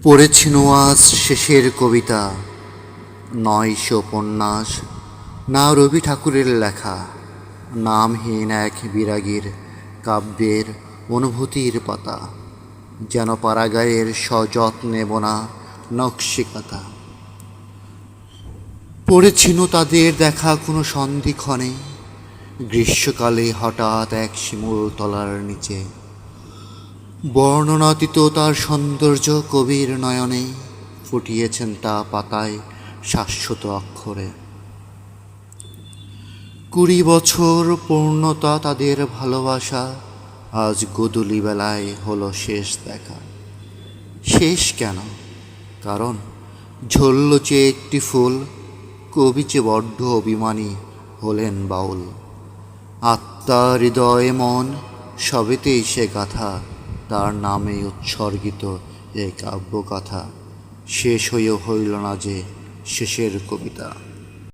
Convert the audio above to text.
পড়েছি আজ শেষের কবিতা, নয় সে উপন্যাস, না রবি ঠাকুরের লেখা, নামহীন এক বিরাগীর কাব্যের অনুভূতির পাতা, যেন পাড়াগাঁয়ের সযত্নে বোনা নকশিকাতা। পড়েছিল তাদের দেখা কোনো সন্ধিক্ষণে, গ্রীষ্মকালে হঠাৎ এক শিমুল তলার নিচে, বর্ণনাতীত তার সৌন্দর্য কবির নয়নে ফুটিয়েছেন তা পাতায় শাশ্বত অক্ষরে। 20 বছর পূর্ণতা তাদের ভালোবাসা, আজ গোধূলি বেলায় হলো শেষ দেখা। শেষ কেন? কারণ ঝরল চেয়ে একটি ফুল, কবি যে বড্ড অভিমানী হলেন বাউল। আত্মা হৃদয় মন সবেতেই সে গাথা, তার নামে উৎসর্গিত এ কাব্যকথা, শেষ হইও হইল না যে শেষের কবিতা।